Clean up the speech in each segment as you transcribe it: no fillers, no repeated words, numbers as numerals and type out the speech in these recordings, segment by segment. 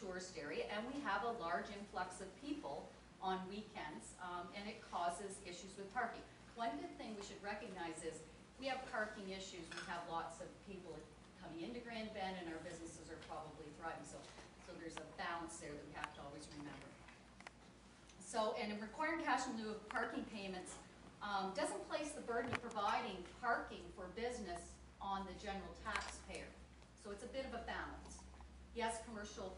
tourist area, and we have a large influx of people on weekends, and it causes issues with parking. One good thing we should recognize is we have parking issues. We have lots of people coming into Grand Bend, and our businesses are probably thriving. So there's a balance there that we have to always remember. So, and requiring cash in lieu of parking payments doesn't place the burden of providing parking for business on the general taxpayer. So it's a bit of a balance. Yes, commercial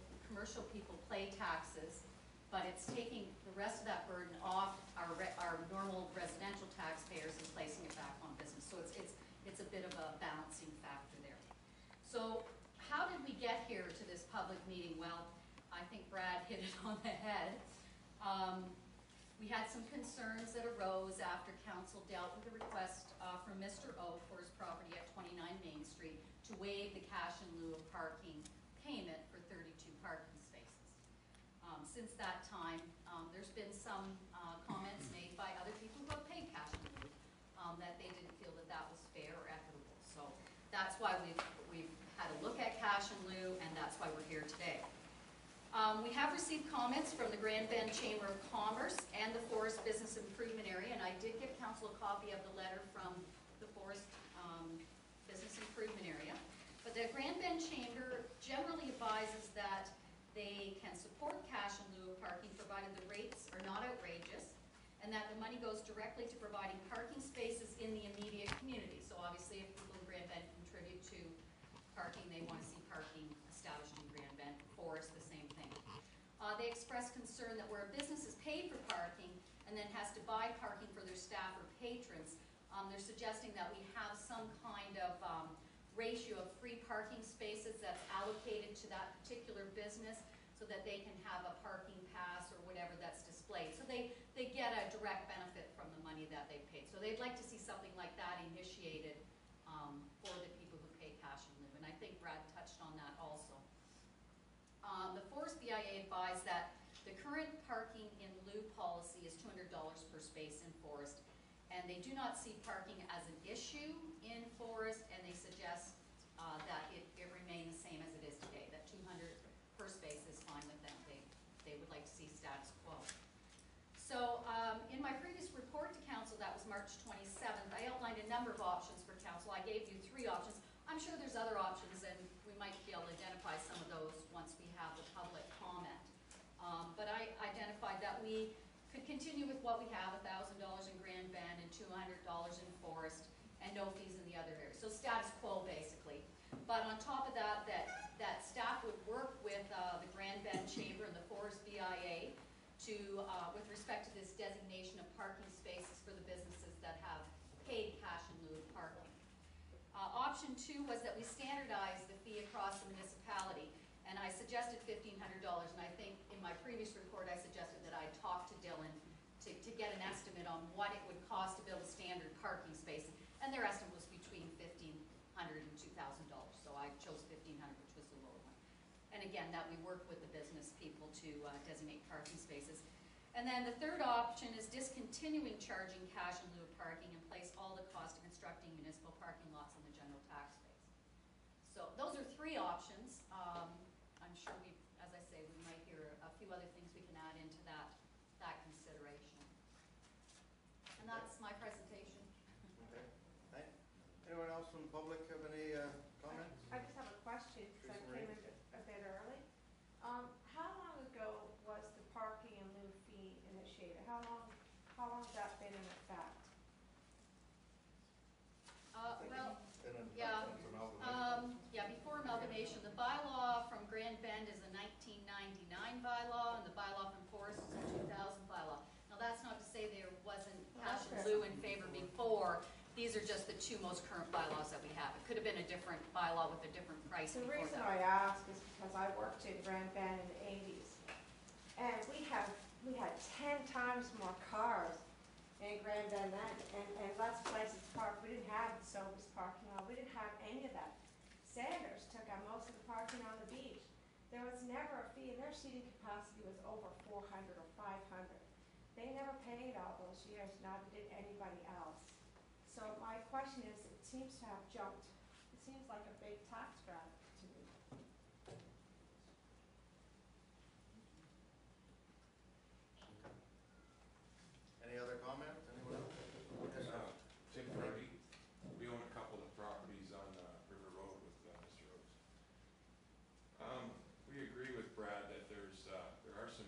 people pay taxes, but it's taking the rest of that burden off our normal residential taxpayers and placing it back on business. So it's a bit of a balancing factor there. So how did we get here to this public meeting? Well, I think Brad hit it on the head. We had some concerns that arose after council dealt with a request from Mr. O for his property at 29 Main Street to waive the cash in lieu of parking payment for 32 parking spaces. Since that time, there's been some comments made by other people who have paid cash in lieu that they didn't feel that that was fair or equitable. So that's why we've had a look at cash in lieu, and that's why we're here today. We have received comments from the Grand Bend Chamber of Commerce and the Forest Business Improvement Area, and I did give council a copy of the letter from the Forest Business Improvement Area. But the Grand Bend Chamber generally advises that they can support cash in lieu of parking provided the rates are not outrageous, and that the money goes directly to providing parking spaces in the immediate community. So obviously if people in Grand Bend contribute to parking, they want to see parking established in Grand Bend. Forest, the same thing. They express concern that where a business is paid for parking and then has to buy parking for their staff or patrons, they're suggesting that we have some kind of ratio of free parking spaces that's allocated to that particular business so that they can have a parking pass or whatever that's displayed. So they get a direct benefit from the money that they paid. So they'd like to see something like that initiated for the people who pay cash in lieu, and I think Brad touched on that also. The Forest BIA advised that the current parking in lieu policy is $200 per space in Forest, and they do not see parking as an issue in Forest, and they suggest that it remain the same as it is today, that $200 per space is fine with them. They would like to see status quo. So in my previous report to council, that was March 27th, I outlined a number of options for council. I gave you 3 options. I'm sure there's other options, and we might be able to identify some of those once we have the public comment. But I identified that we could continue with what we have, $1,000 in Grand Bend and $200 in Forest, and no fees in the other areas. So status quo, basically. But on top of that, that staff would work with the Grand Bend Chamber and the Forest BIA to, with respect to this designation of parking spaces for the businesses that have paid cash in lieu of parking. Option 2 was that we standardize the fee across the municipality, and I suggested $1,500, and I think in my previous report I suggested that I talk to Dylan to get an estimate on what it would cost to build a standard parking space, and their estimate was between $1,500 and $2,000, so I chose $1,500, which was the lower one. And again, that we work with the business people to designate parking spaces. And then the third option is discontinuing charging cash in lieu of parking and place all the cost of constructing municipal parking lots on the general tax base. So those are 3 options. I'm sure as I say, we might hear a few other things we can add into that consideration. And that's my presentation. Okay. Thanks. Anyone else from the public have any comments? I just have a question because I came in a bit early. How long ago was the parking in lieu fee initiated? How long has that been in effect? Well, yeah, before amalgamation. The bylaw from Grand Bend is a 1999 bylaw, and the bylaw from Forest is a 2000 bylaw. Now that's not to say there wasn't cash in lieu in favor before. These are just the 2 most current bylaws that we have. It could have been a different bylaw with a different price. The reason I ask is because I worked in Grand Bend in the 80s, and we had 10 times more cars in Grand Bend then, and less places to park. We didn't have the Sobers parking lot. We didn't have any of that. Sanders took out most of the parking on the beach. There was never a fee, and their seating capacity was over 400 or 500. They never paid all those years, neither did anybody else. So my question is, it seems to have jumped. It seems like a big tax grab to me.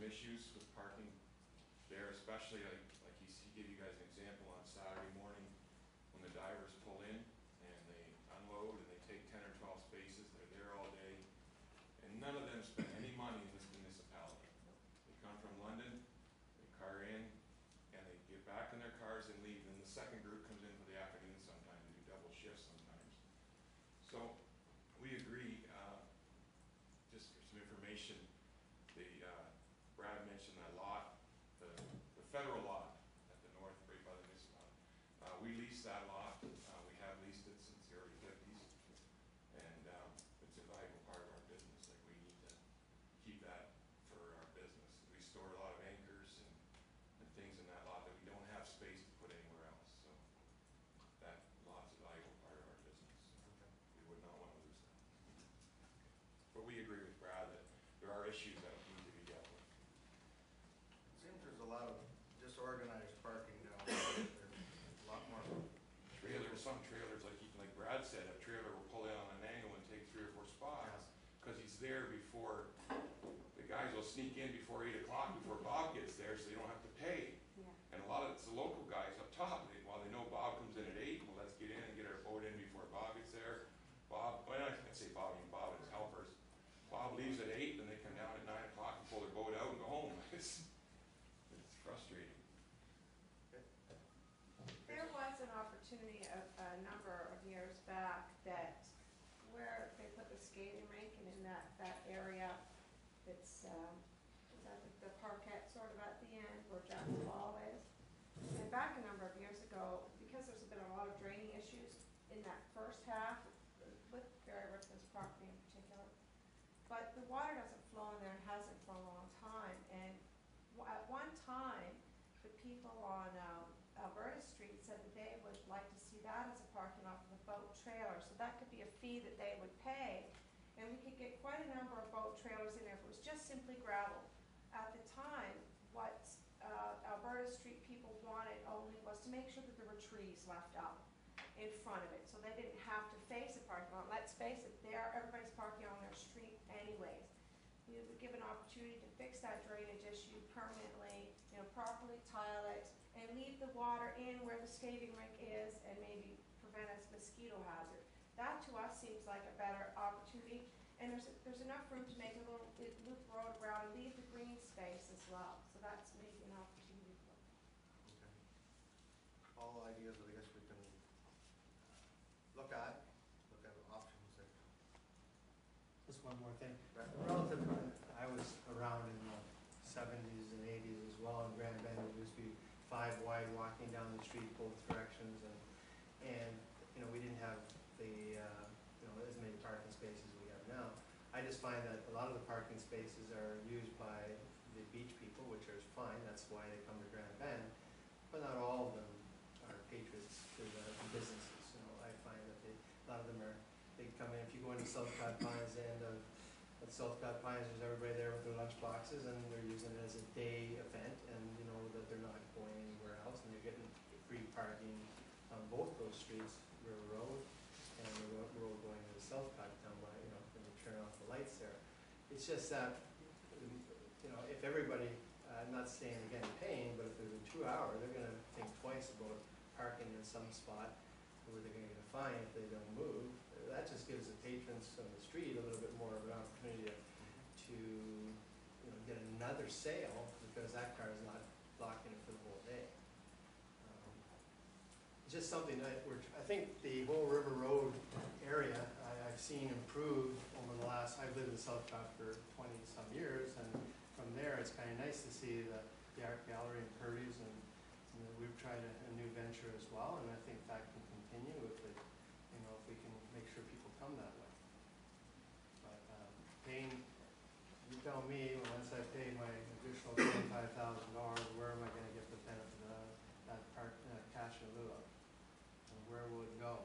issues with parking there, especially like he gave you guys an example on Saturday morning when the divers pull in and they unload and they take 10 or 12 spaces, they're there all day, and none of them spend any money in this municipality. They come from London, they car in, and they get back in their cars and leave, and the second group comes in for the afternoon sometimes, they do double shifts sometimes. So, we agree, just for some information, Brad mentioned that lot, the federal lot at the north, right by the municipality. We lease that lot, we have leased it since the early 50s, and it's a valuable part of our business. Like, we need to keep that for our business. We store a lot of anchors and things in that lot that we don't have space to put anywhere else, so that lot's a valuable part of our business. We would not want to lose that. But we agree with Brad that there are issues that need to be dealt with. It seems there's a lot of disorganized parking down there. There's a lot more. Some trailers, like Brad said, a trailer will pull in on an angle and take 3 or 4 spots because he's there before, the guys will sneak in before 8 o'clock, before Bob gets there, so they don't have to pay. Yeah. And a lot of it's the local guys up top, while they know Bob comes in at 8, well, let's get in and get our boat in before Bob gets there. Well, I can't say Bob, I mean Bob and his helpers. Bob leaves at 8, then they come down at 9 o'clock and pull their boat out and go home. It's frustrating. There was an opportunity a number of years back that where they put the skating rink and in that area, it's at the parkette sort of at the end where Jack's Ball is. And back a number of years ago, because there's been a lot of draining issues in that first half with Barry Richmond's property in particular, but the water doesn't flow in there and hasn't for a long time. And at one time, the people on Alberta Street said that they would like to see that as a parking lot for the boat trailer. So that could be a fee that they would pay. And we could get quite a number of boat trailers in there if it was just simply gravel. At the time, what Alberta Street people wanted only was to make sure that there were trees left up in front of it, so they didn't have to face a parking lot. Let's face it, everybody's parking on their street anyways. We would give an opportunity to fix that drainage issue permanently, properly tile it, and leave the water in where the skating rink is and maybe prevent a mosquito hazard. That to us seems like a better opportunity, and there's enough room to make a little loop road around and leave the green space as well. So that's maybe an opportunity for them. Okay. All ideas that I guess we can look at options there. Just one more thing. Right. Relative, I was around in the 70s and 80s as well in Grand Bend. There used to be 5 wide walking down the street both directions, and we didn't have the as many parking spaces we have now. I just find that a lot of the parking spaces are used by the beach people, which is fine. That's why they come to Grand Bend, but not all of them are patrons to the businesses. I find that a lot of them they come in. If you go into Southcott Pines end of Southcott Pines, there's everybody there with their lunch boxes, and they're using it as a day event, and that they're not going anywhere else, and they're getting free parking on both those streets, River Road and the road going to the Southcott down by, when you turn off the lights there. It's just that, if everybody, I'm not saying again paying, but if there's a 2 hour, they're going to think twice about parking in some spot where they're going to get a fine if they don't move. That just gives the patrons on the street a little bit more of an opportunity to get another sale, because that car is not locked in for the whole day. It's just something that I think the whole River Road area I've seen improve over the last, I've lived in Southcott for 20-some years, and from there it's kind of nice to see the art gallery in Purdy's, and we've tried a new venture as well, and I think that can continue if it, if we can make sure people come that way. But paying, you tell me, once I pay my additional $25,000, where am I going to get the benefit of that cash in lieu of? And where will it go?